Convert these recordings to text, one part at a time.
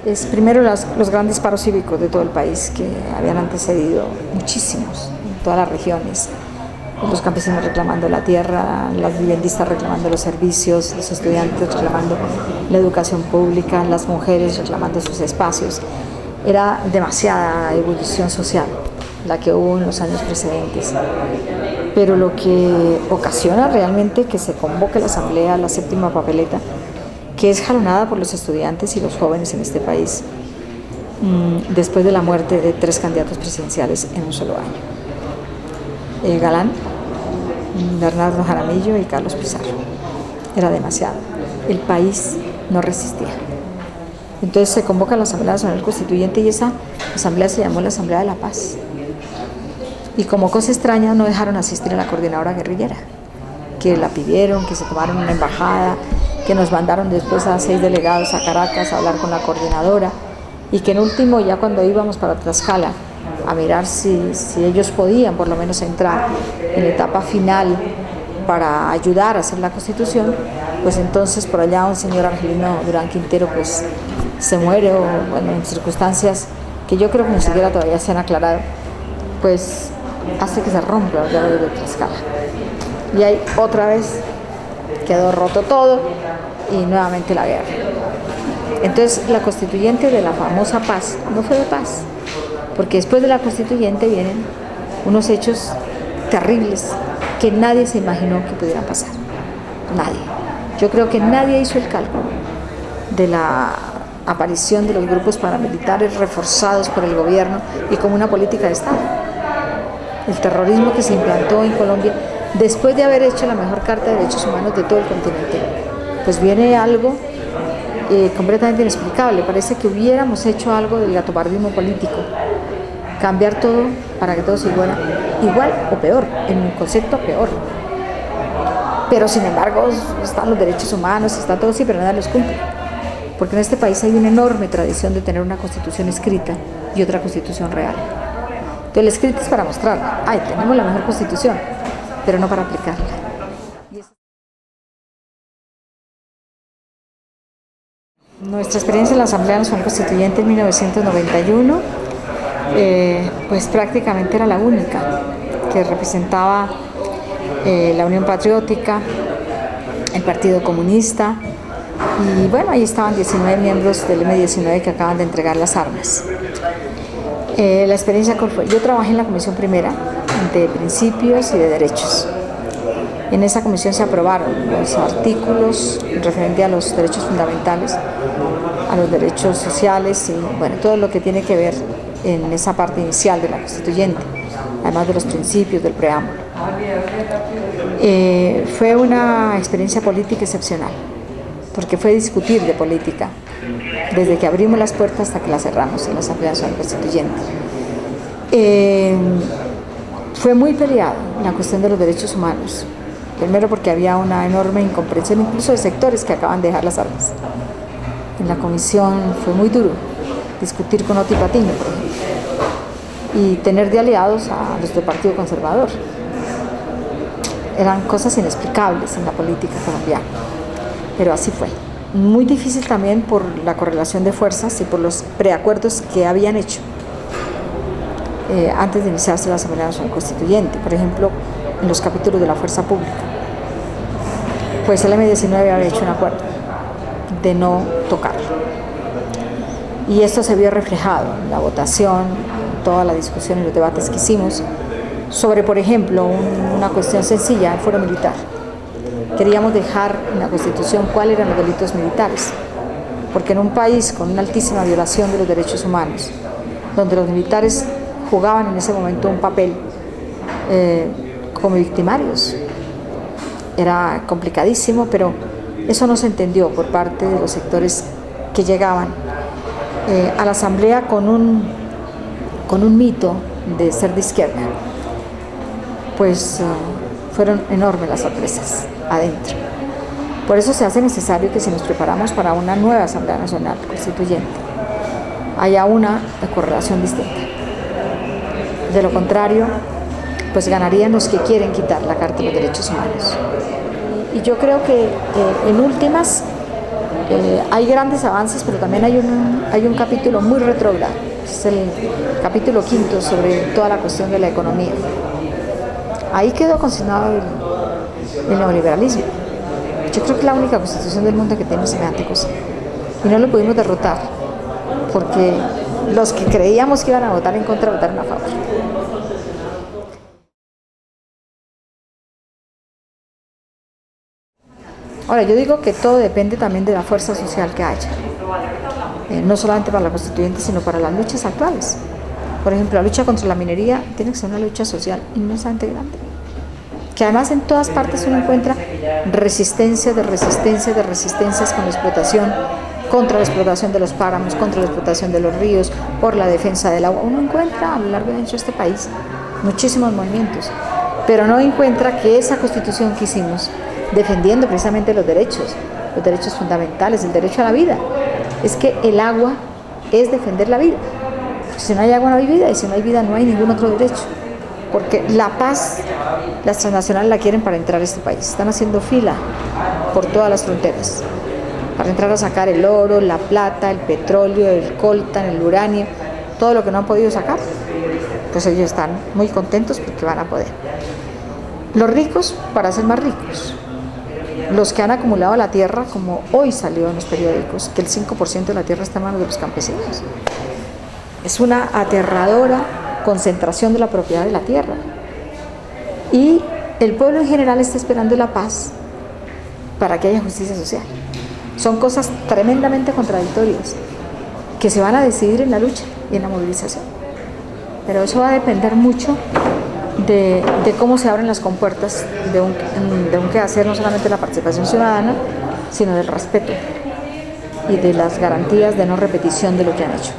Es primero los grandes paros cívicos de todo el país que habían antecedido muchísimos en todas las regiones. Los campesinos reclamando la tierra, las viviendistas reclamando los servicios, los estudiantes reclamando la educación pública, las mujeres reclamando sus espacios. Era demasiada evolución social la que hubo en los años precedentes. Pero lo que ocasiona realmente que se convoque la asamblea, la séptima papeleta, que es jalonada por los estudiantes y los jóvenes en este país, después de la muerte de 3 candidatos presidenciales en un solo año. Galán, Bernardo Jaramillo y Carlos Pizarro. Era demasiado. El país no resistía. Entonces se convoca la Asamblea Nacional Constituyente y esa asamblea se llamó la Asamblea de la Paz. Y como cosa extraña no dejaron asistir a la coordinadora guerrillera, que la pidieron, que se tomaron una embajada, que nos mandaron después a 6 delegados a Caracas a hablar con la coordinadora y que en último, ya cuando íbamos para Tlaxcala a mirar si ellos podían por lo menos entrar en la etapa final para ayudar a hacer la Constitución, pues entonces por allá un señor Argelino Durán Quintero pues se muere, o bueno, en circunstancias que yo creo que ni siquiera todavía se han aclarado, pues hace que se rompa el diálogo de Tlaxcala. Y ahí otra vez quedó roto todo y nuevamente la guerra. Entonces la constituyente de la famosa paz no fue de paz, porque después de la constituyente vienen unos hechos terribles que nadie se imaginó que pudieran pasar. Nadie. Yo creo que nadie hizo el cálculo de la aparición de los grupos paramilitares reforzados por el gobierno y como una política de Estado. El terrorismo que se implantó en Colombia después de haber hecho la mejor Carta de Derechos Humanos de todo el continente, pues viene algo completamente inexplicable. Parece que hubiéramos hecho algo del gatopardismo político, cambiar todo para que todo siguiera igual o peor, en un concepto peor. Pero sin embargo están los derechos humanos, está todo así, pero nadie los cumple. Porque en este país hay una enorme tradición de tener una constitución escrita y otra constitución real. Entonces la escrita es para mostrarla, tenemos la mejor constitución, pero no para aplicarla. Nuestra experiencia en la Asamblea Nacional Constituyente en 1991, pues prácticamente era la única que representaba la Unión Patriótica, el Partido Comunista, y bueno, ahí estaban 19 miembros del M-19 que acaban de entregar las armas. La experiencia, yo trabajé en la Comisión Primera de Principios y de Derechos. En esa comisión se aprobaron los artículos referentes a los derechos fundamentales, a los derechos sociales y bueno, todo lo que tiene que ver en esa parte inicial de la constituyente, además de los principios del preámbulo. Fue una experiencia política excepcional, porque fue discutir de política, desde que abrimos las puertas hasta que las cerramos en la Asamblea Nacional Constituyente. Fue muy peleada la cuestión de los derechos humanos, primero porque había una enorme incomprensión incluso de sectores que acaban de dejar las armas. En la comisión fue muy duro discutir con Oti Patiño, por ejemplo, y tener de aliados a los del Partido Conservador. Eran cosas inexplicables en la política colombiana, pero así fue. Muy difícil también por la correlación de fuerzas y por los preacuerdos que habían hecho antes de iniciarse la Asamblea Nacional Constituyente, por ejemplo, en los capítulos de la fuerza pública. Pues el M-19 había hecho un acuerdo de no tocarlo. Y esto se vio reflejado en la votación, toda la discusión y los debates que hicimos sobre, por ejemplo, una cuestión sencilla, el fuero militar. Queríamos dejar en la Constitución cuáles eran los delitos militares, porque en un país con una altísima violación de los derechos humanos, donde los militares jugaban en ese momento un papel como victimarios, era complicadísimo, pero eso no se entendió por parte de los sectores que llegaban a la Asamblea con un mito de ser de izquierda. Pues fueron enormes las sorpresas adentro. Por eso se hace necesario que si nos preparamos para una nueva Asamblea Nacional Constituyente, haya una correlación distinta. De lo contrario, pues ganarían los que quieren quitar la Carta de los Derechos Humanos. Y yo creo que en últimas Hay grandes avances, pero también hay un capítulo muy retrógrado, es el capítulo 5 sobre toda la cuestión de la economía. Ahí quedó consignado el neoliberalismo. Yo creo que es la única constitución del mundo que tiene semejante cosa. Y no lo pudimos derrotar, porque los que creíamos que iban a votar en contra votaron a favor. Ahora, yo digo que todo depende también de la fuerza social que haya, no solamente para la constituyente, sino para las luchas actuales. Por ejemplo, la lucha contra la minería tiene que ser una lucha social inmensamente grande, que además en todas partes uno encuentra resistencias con la explotación, contra la explotación de los páramos, contra la explotación de los ríos, por la defensa del agua. Uno encuentra a lo largo y ancho de este país muchísimos movimientos, pero no encuentra que esa constitución que hicimos, defendiendo precisamente los derechos fundamentales, el derecho a la vida, es que el agua es defender la vida. Si no hay agua no hay vida, y si no hay vida no hay ningún otro derecho, porque la paz las transnacionales la quieren para entrar a este país, están haciendo fila por todas las fronteras para entrar a sacar el oro, la plata, el petróleo, el coltan, el uranio, todo lo que no han podido sacar. Pues ellos están muy contentos porque van a poder. Los ricos para ser más ricos, los que han acumulado la tierra, como hoy salió en los periódicos, que el 5% de la tierra está en manos de los campesinos. Es una aterradora concentración de la propiedad de la tierra. Y el pueblo en general está esperando la paz para que haya justicia social. Son cosas tremendamente contradictorias que se van a decidir en la lucha y en la movilización. Pero eso va a depender mucho de cómo se abren las compuertas de un quehacer, no solamente de la participación ciudadana, sino del respeto y de las garantías de no repetición de lo que han hecho.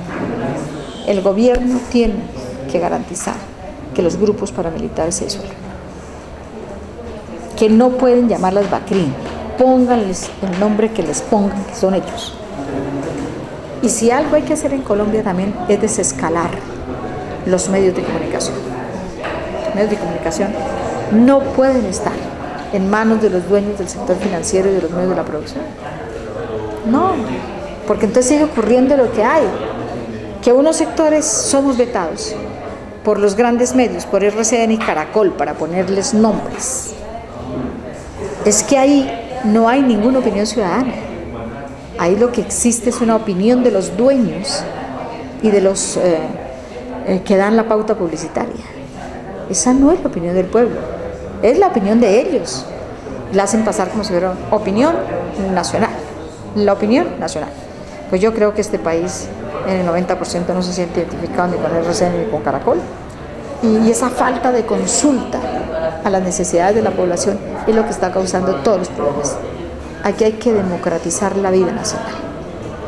El gobierno tiene que garantizar que los grupos paramilitares se disuelvan, que no pueden llamarlas BACRIM, pónganles el nombre que les pongan, que son ellos. Y si algo hay que hacer en Colombia también es desescalar los medios de comunicación. Los medios de comunicación no pueden estar en manos de los dueños del sector financiero y de los medios de la producción. No, porque entonces sigue ocurriendo lo que hay, que unos sectores somos vetados por los grandes medios, por RCN y Caracol, para ponerles nombres. Es que ahí no hay ninguna opinión ciudadana. Ahí lo que existe es una opinión de los dueños y de los que dan la pauta publicitaria. Esa no es la opinión del pueblo, es la opinión de ellos. La hacen pasar como si fuera opinión nacional, la opinión nacional. Pues yo creo que este país en el 90% no se siente identificado ni con el RCN ni con Caracol. Y esa falta de consulta a las necesidades de la población es lo que está causando todos los problemas. Aquí hay que democratizar la vida nacional,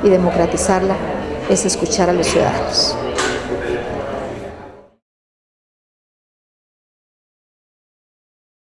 y democratizarla es escuchar a los ciudadanos.